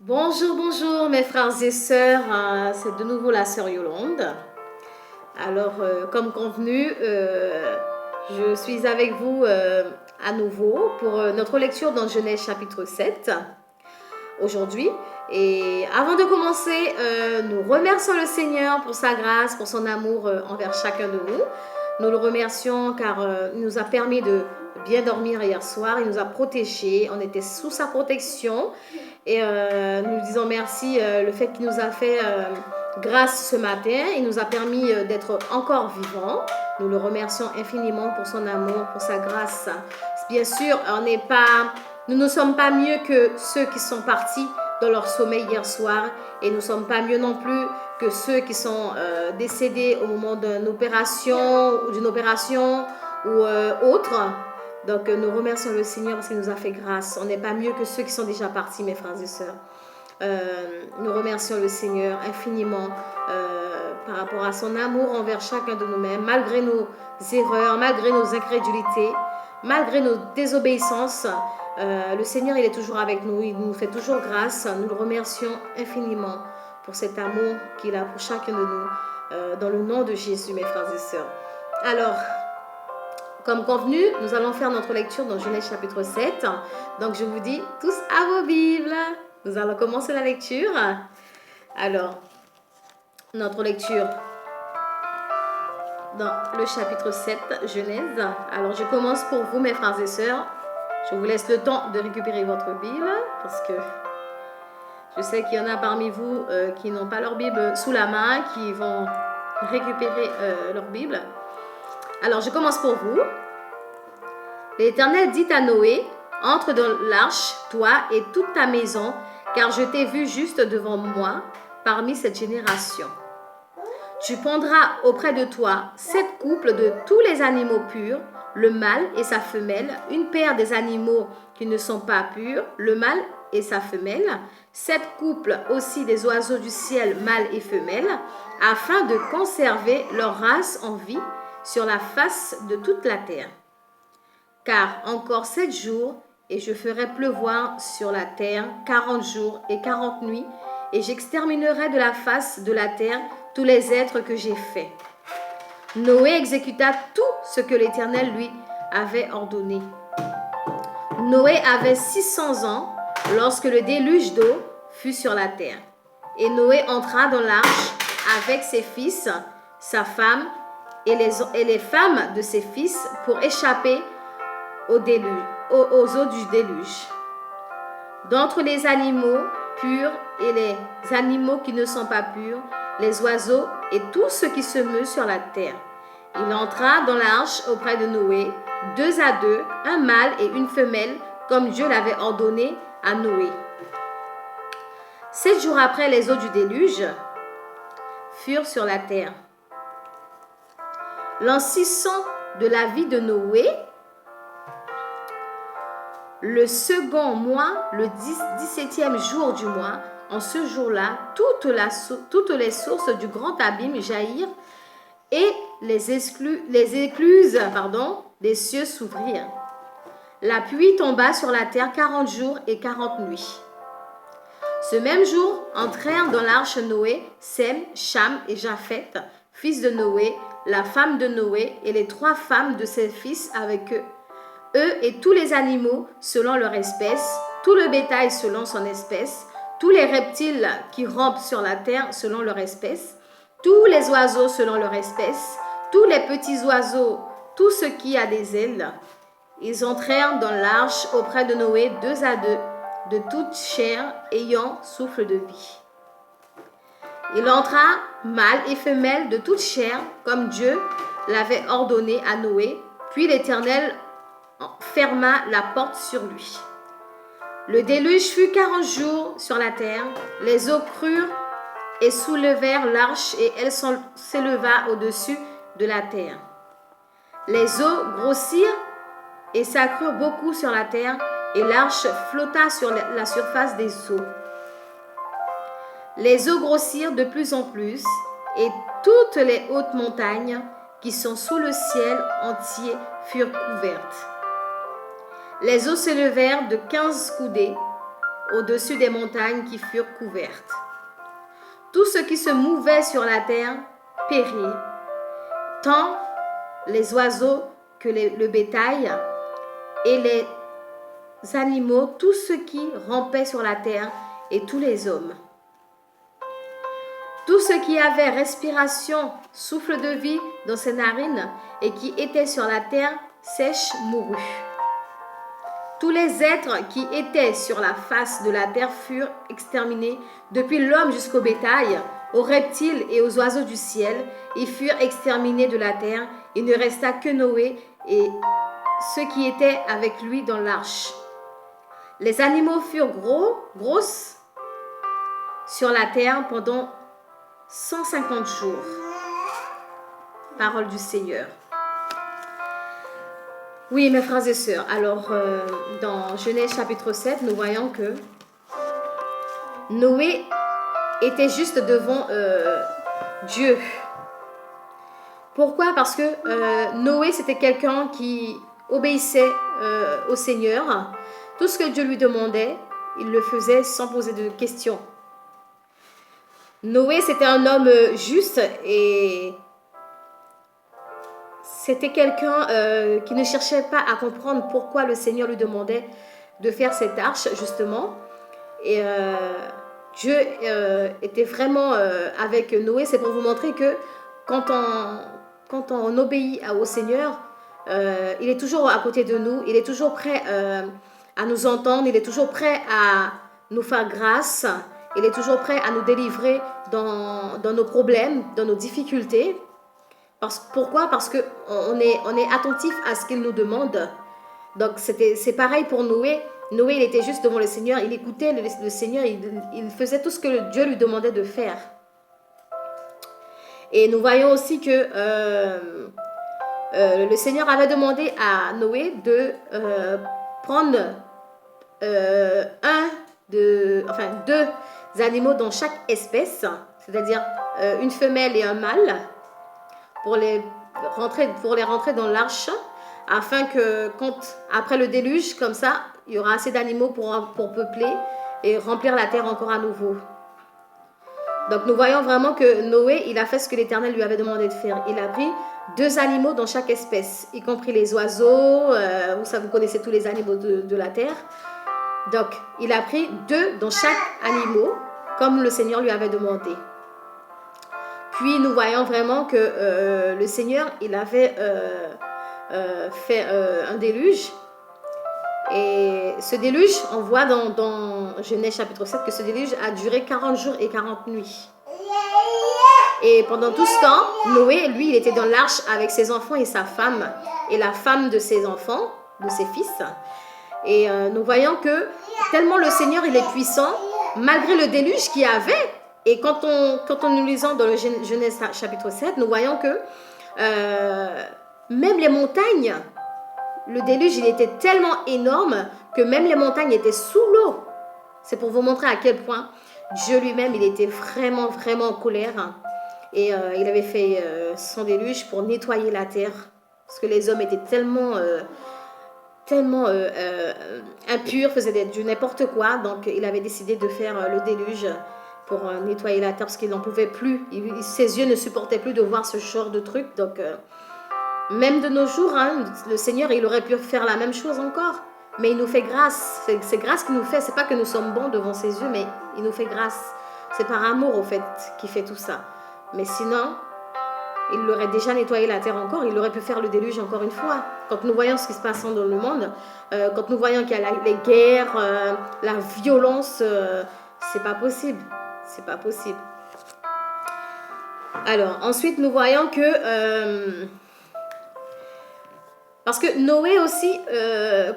Bonjour, bonjour mes frères et sœurs, c'est de nouveau la sœur Yolande. Alors, comme convenu, je suis avec vous à nouveau pour notre lecture dans Genèse chapitre 7 aujourd'hui. Et avant de commencer, nous remercions le Seigneur pour sa grâce, pour son amour envers chacun de nous. Nous le remercions car il nous a permis de bien dormir hier soir, il nous a protégés, on était sous sa protection. Et nous disons merci le fait qu'il nous a fait grâce ce matin. Il nous a permis d'être encore vivants. Nous le remercions infiniment pour son amour, pour sa grâce. Bien sûr, nous ne sommes pas mieux que ceux qui sont partis dans leur sommeil hier soir. Et nous ne sommes pas mieux non plus que ceux qui sont décédés au moment d'une opération ou autre. Donc, nous remercions le Seigneur parce qu'il nous a fait grâce. On n'est pas mieux que ceux qui sont déjà partis, mes frères et sœurs. Nous remercions le Seigneur infiniment par rapport à son amour envers chacun de nous-mêmes, malgré nos erreurs, malgré nos incrédulités, malgré nos désobéissances. Le Seigneur, il est toujours avec nous, il nous fait toujours grâce. Nous le remercions infiniment pour cet amour qu'il a pour chacun de nous, dans le nom de Jésus, mes frères et sœurs. Alors, comme convenu, nous allons faire notre lecture dans Genèse chapitre 7. Donc, je vous dis tous à vos Bibles. Nous allons commencer la lecture. Alors, notre lecture dans le chapitre 7, Genèse. Alors, je commence pour vous, mes frères et sœurs. Je vous laisse le temps de récupérer votre Bible parce que je sais qu'il y en a parmi vous qui n'ont pas leur Bible sous la main, qui vont récupérer leur Bible. Alors, je commence pour vous. L'Éternel dit à Noé, « Entre dans l'arche, toi et toute ta maison, car je t'ai vu juste devant moi parmi cette génération. Tu prendras auprès de toi 7 couples de tous les animaux purs, le mâle et sa femelle, une paire des animaux qui ne sont pas purs, le mâle et sa femelle, 7 couples aussi des oiseaux du ciel, mâles et femelles, afin de conserver leur race en vie sur la face de toute la terre. Car encore 7 jours, et je ferai pleuvoir sur la terre 40 jours et 40 nuits, et j'exterminerai de la face de la terre tous les êtres que j'ai faits. » Noé exécuta tout ce que l'Éternel lui avait ordonné. Noé avait 600 ans lorsque le déluge d'eau fut sur la terre. Et Noé entra dans l'arche avec ses fils, sa femme et les femmes de ses fils pour échapper aux eaux du déluge. D'entre les animaux purs et les animaux qui ne sont pas purs, les oiseaux et tout ce qui se meut sur la terre. Il entra dans l'arche auprès de Noé, 2 à 2, un mâle et une femelle, comme Dieu l'avait ordonné à Noé. 7 jours après, les eaux du déluge furent sur la terre. L'an 600 de la vie de Noé, le second mois, le 17e jour du mois, en ce jour-là, toutes les sources du grand abîme jaillirent et les écluses des cieux s'ouvrirent. La pluie tomba sur la terre 40 jours et 40 nuits. Ce même jour entrèrent dans l'arche Noé, Sem, Cham et Japheth, fils de Noé, la femme de Noé et les 3 femmes de ses fils avec eux. Eux et tous les animaux selon leur espèce, tout le bétail selon son espèce, tous les reptiles qui rampent sur la terre selon leur espèce, tous les oiseaux selon leur espèce, tous les petits oiseaux, tout ce qui a des ailes. Ils entrèrent dans l'arche auprès de Noé 2 à 2, de toute chair ayant souffle de vie. Il entra, mâle et femelle de toute chair, comme Dieu l'avait ordonné à Noé, puis l'Éternel ferma la porte sur lui. Le déluge fut 40 jours sur la terre, les eaux crurent et soulevèrent l'arche et elle s'éleva au-dessus de la terre. Les eaux grossirent et s'accrurent beaucoup sur la terre et l'arche flotta sur la surface des eaux. Les eaux grossirent de plus en plus et toutes les hautes montagnes qui sont sous le ciel entier furent couvertes. Les eaux s'élevèrent de 15 coudées au-dessus des montagnes qui furent couvertes. Tout ce qui se mouvait sur la terre périt, tant les oiseaux que le bétail et les animaux, tout ce qui rampait sur la terre et tous les hommes. Tout ce qui avait respiration, souffle de vie dans ses narines et qui était sur la terre sèche mourut. Tous les êtres qui étaient sur la face de la terre furent exterminés, depuis l'homme jusqu'au bétail, aux reptiles et aux oiseaux du ciel. Ils furent exterminés de la terre. Il ne resta que Noé et ceux qui étaient avec lui dans l'arche. Les animaux furent grosses sur la terre pendant 150 jours. Parole du Seigneur. Oui, mes frères et sœurs, alors dans Genèse chapitre 7, nous voyons que Noé était juste devant Dieu. Pourquoi? Parce que Noé, c'était quelqu'un qui obéissait au Seigneur. Tout ce que Dieu lui demandait, il le faisait sans poser de questions. Noé, c'était un homme juste et c'était quelqu'un qui ne cherchait pas à comprendre pourquoi le Seigneur lui demandait de faire cette arche, justement. Et Dieu était vraiment avec Noé. C'est pour vous montrer que quand on obéit au Seigneur, il est toujours à côté de nous. Il est toujours prêt à nous entendre. Il est toujours prêt à nous faire grâce. Il est toujours prêt à nous délivrer dans nos problèmes, dans nos difficultés. Pourquoi? Parce qu'on est attentif à ce qu'il nous demande. Donc c'est pareil pour Noé. Noé, il était juste devant le Seigneur. Il écoutait le Seigneur. Il faisait tout ce que Dieu lui demandait de faire. Et nous voyons aussi que le Seigneur avait demandé à Noé de prendre deux animaux dans chaque espèce, c'est-à-dire une femelle et un mâle, pour les rentrer dans l'arche, afin que après le déluge, comme ça, il y aura assez d'animaux pour peupler et remplir la terre encore à nouveau. Donc nous voyons vraiment que Noé, il a fait ce que l'Éternel lui avait demandé de faire. Il a pris 2 animaux dans chaque espèce, y compris les oiseaux, vous connaissez tous les animaux de la terre. Donc il a pris 2 dans chaque animal, comme le Seigneur lui avait demandé. Puis nous voyons vraiment que le Seigneur, il avait fait un déluge. Et ce déluge, on voit dans Genèse chapitre 7 que ce déluge a duré 40 jours et 40 nuits. Et pendant tout ce temps, Noé, lui, il était dans l'arche avec ses enfants et sa femme, et la femme de ses enfants, de ses fils. Et nous voyons que tellement le Seigneur, il est puissant, malgré le déluge qu'il y avait. Et quand on nous lisons dans le Genèse chapitre 7, nous voyons que même les montagnes, le déluge, il était tellement énorme que même les montagnes étaient sous l'eau. C'est pour vous montrer à quel point Dieu lui-même, il était vraiment, vraiment en colère. Et il avait fait son déluge pour nettoyer la terre. Parce que les hommes étaient tellement impurs, faisaient du n'importe quoi. Donc il avait décidé de faire le déluge pour nettoyer la terre parce qu'il n'en pouvait plus. Ses yeux ne supportaient plus de voir ce genre de truc. Donc même de nos jours, le Seigneur, il aurait pu faire la même chose encore. Mais il nous fait grâce. C'est grâce qu'il nous fait. C'est pas que nous sommes bons devant ses yeux, mais il nous fait grâce. C'est par amour, au fait, qu'il fait tout ça. Mais sinon, il aurait déjà nettoyé la terre encore. Il aurait pu faire le déluge encore une fois. Quand nous voyons ce qui se passe dans le monde, quand nous voyons qu'il y a les guerres, la violence, c'est pas possible. C'est pas possible. Alors, ensuite, nous voyons que... parce que Noé aussi,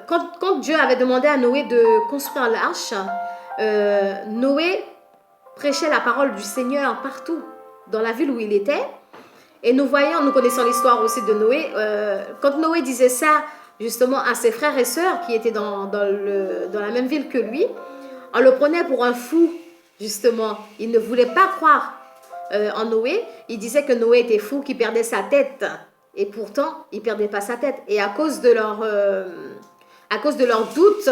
quand Dieu avait demandé à Noé de construire l'arche, Noé prêchait la parole du Seigneur partout, dans la ville où il était. Et nous connaissons l'histoire aussi de Noé. Quand Noé disait ça, justement, à ses frères et sœurs qui étaient dans la même ville que lui, on le prenait pour un fou, justement. Il ne voulait pas croire en Noé. Il disait que Noé était fou, qu'il perdait sa tête. Et pourtant, il ne perdait pas sa tête. Et à cause de leur doute,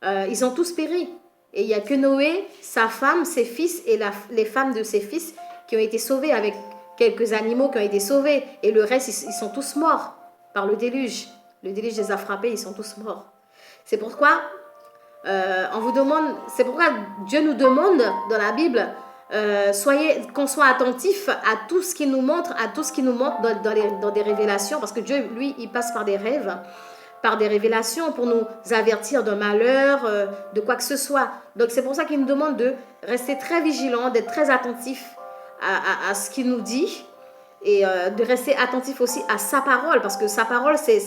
ils ont tous péri. Et il n'y a que Noé, sa femme, ses fils et les femmes de ses fils qui ont été sauvés, avec quelques animaux qui ont été sauvés. Et le reste, ils sont tous morts par le déluge. Le déluge les a frappés, ils sont tous morts. C'est pourquoi c'est pourquoi Dieu nous demande dans la Bible qu'on soit attentif à tout ce qu'il nous montre, dans des révélations, parce que Dieu, lui, il passe par des rêves, par des révélations pour nous avertir d'un malheur, de quoi que ce soit. Donc c'est pour ça qu'il nous demande de rester très vigilant, d'être très attentif à ce qu'il nous dit, et de rester attentif aussi à sa parole, parce que sa parole, c'est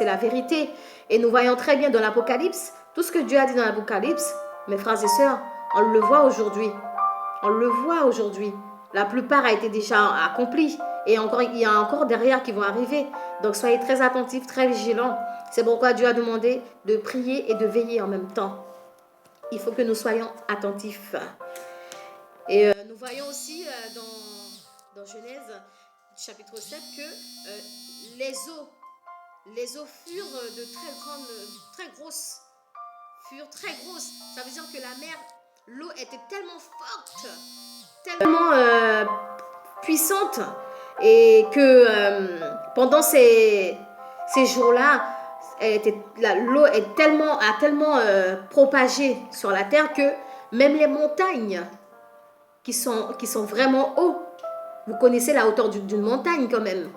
la vérité. Et nous voyons très bien dans l'Apocalypse, tout ce que Dieu a dit dans l'Apocalypse, mes frères et sœurs, on le voit aujourd'hui. On le voit aujourd'hui. La plupart a été déjà accompli. Et encore, il y a encore derrière qui vont arriver. Donc soyez très attentifs, très vigilants. C'est pourquoi Dieu a demandé de prier et de veiller en même temps. Il faut que nous soyons attentifs. Et nous voyons aussi dans Genèse, chapitre 7, que les eaux furent très grosses. Ça veut dire que la mer, l'eau était tellement forte, tellement puissante, et que pendant ces jours-là, l'eau a tellement propagé sur la terre que même les montagnes qui sont vraiment hauts, vous connaissez la hauteur d'une montagne quand même,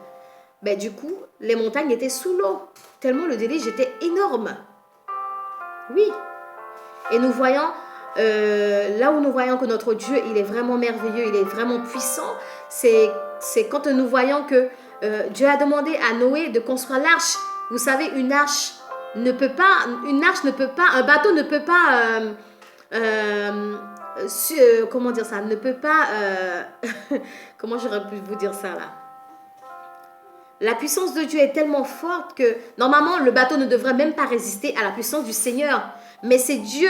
ben, du coup, les montagnes étaient sous l'eau, tellement le déluge était énorme. Oui. Et nous voyons, là où nous voyons que notre Dieu, il est vraiment merveilleux, il est vraiment puissant, c'est quand nous voyons que Dieu a demandé à Noé de construire l'arche. Vous savez, un bateau ne peut pas, comment dire ça, ne peut pas, comment j'aurais pu vous dire ça là? La puissance de Dieu est tellement forte que normalement le bateau ne devrait même pas résister à la puissance du Seigneur. Mais c'est Dieu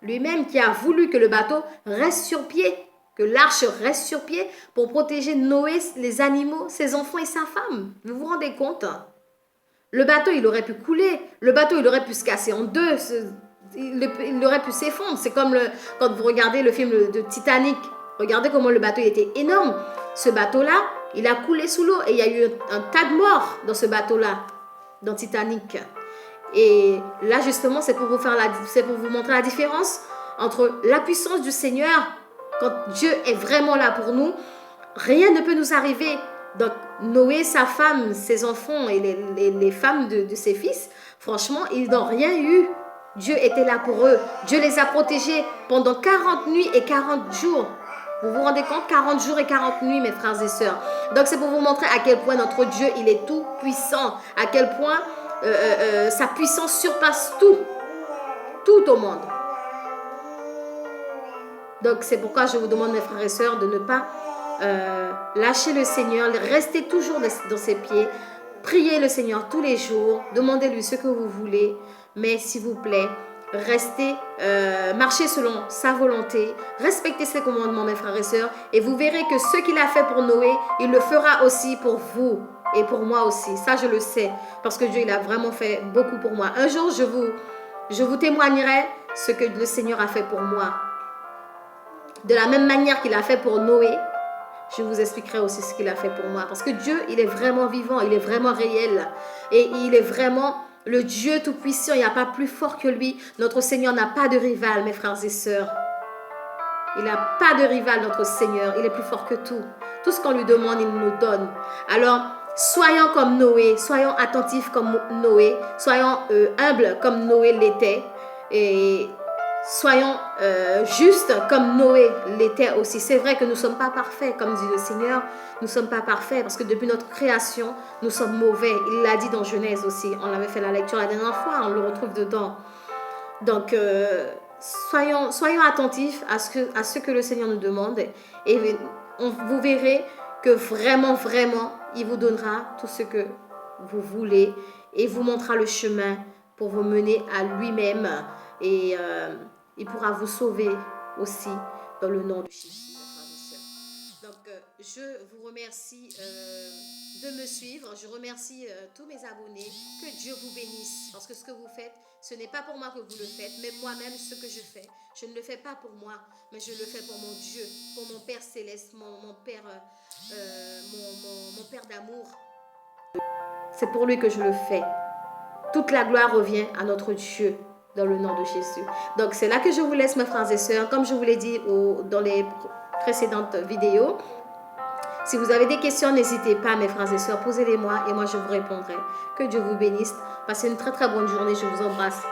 lui-même qui a voulu que le bateau reste sur pied, que l'arche reste sur pied pour protéger Noé, les animaux, ses enfants et sa femme. Vous vous rendez compte? Le bateau, il aurait pu couler. Le bateau, il aurait pu se casser en deux. Il aurait pu s'effondrer. C'est comme quand vous regardez le film de Titanic. Regardez comment le bateau il était énorme. Ce bateau-là, il a coulé sous l'eau et il y a eu un tas de morts dans ce bateau-là, dans Titanic. Et là, justement, c'est pour vous montrer la différence entre la puissance du Seigneur, quand Dieu est vraiment là pour nous, rien ne peut nous arriver. Donc, Noé, sa femme, ses enfants et les femmes de ses fils, franchement, ils n'ont rien eu. Dieu était là pour eux. Dieu les a protégés pendant 40 nuits et 40 jours. Vous vous rendez compte? 40 jours et 40 nuits, mes frères et sœurs. Donc, c'est pour vous montrer à quel point notre Dieu, il est tout puissant. À quel point sa puissance surpasse tout au monde. Donc, c'est pourquoi je vous demande, mes frères et sœurs, de ne pas lâcher le Seigneur. Restez toujours dans ses pieds. Priez le Seigneur tous les jours. Demandez-lui ce que vous voulez. Mais s'il vous plaît, restez, marchez selon sa volonté, respectez ses commandements, mes frères et sœurs, et vous verrez que ce qu'il a fait pour Noé, il le fera aussi pour vous et pour moi aussi. Ça, je le sais, parce que Dieu, il a vraiment fait beaucoup pour moi. Un jour, je vous témoignerai ce que le Seigneur a fait pour moi. De la même manière qu'il a fait pour Noé, je vous expliquerai aussi ce qu'il a fait pour moi. Parce que Dieu, il est vraiment vivant, il est vraiment réel, et il est vraiment le Dieu tout-puissant. Il n'y a pas plus fort que lui. Notre Seigneur n'a pas de rival, mes frères et sœurs. Il n'a pas de rival, notre Seigneur. Il est plus fort que tout. Tout ce qu'on lui demande, il nous donne. Alors, soyons comme Noé. Soyons attentifs comme Noé. Soyons humbles comme Noé l'était. Et soyons justes comme Noé l'était aussi. C'est vrai que nous ne sommes pas parfaits, comme dit le Seigneur. Nous ne sommes pas parfaits parce que depuis notre création, nous sommes mauvais. Il l'a dit dans Genèse aussi. On avait fait la lecture la dernière fois, on le retrouve dedans. Donc, soyons attentifs à ce que le Seigneur nous demande. Et vous verrez que vraiment, il vous donnera tout ce que vous voulez et vous montrera le chemin pour vous mener à lui-même. Et il pourra vous sauver aussi dans le nom de Jésus. Donc, je vous remercie de me suivre. Je remercie tous mes abonnés. Que Dieu vous bénisse. Parce que ce que vous faites, ce n'est pas pour moi que vous le faites. Mais moi-même, ce que je fais, je ne le fais pas pour moi, mais je le fais pour mon Dieu, pour mon Père céleste, mon Père, mon Père d'amour. C'est pour lui que je le fais. Toute la gloire revient à notre Dieu dans le nom de Jésus. Donc c'est là que je vous laisse, mes frères et sœurs. Comme je vous l'ai dit dans les précédentes vidéos, si vous avez des questions, n'hésitez pas, mes frères et sœurs, posez-les-moi et moi je vous répondrai. Que Dieu vous bénisse. Passez une très très bonne journée. Je vous embrasse.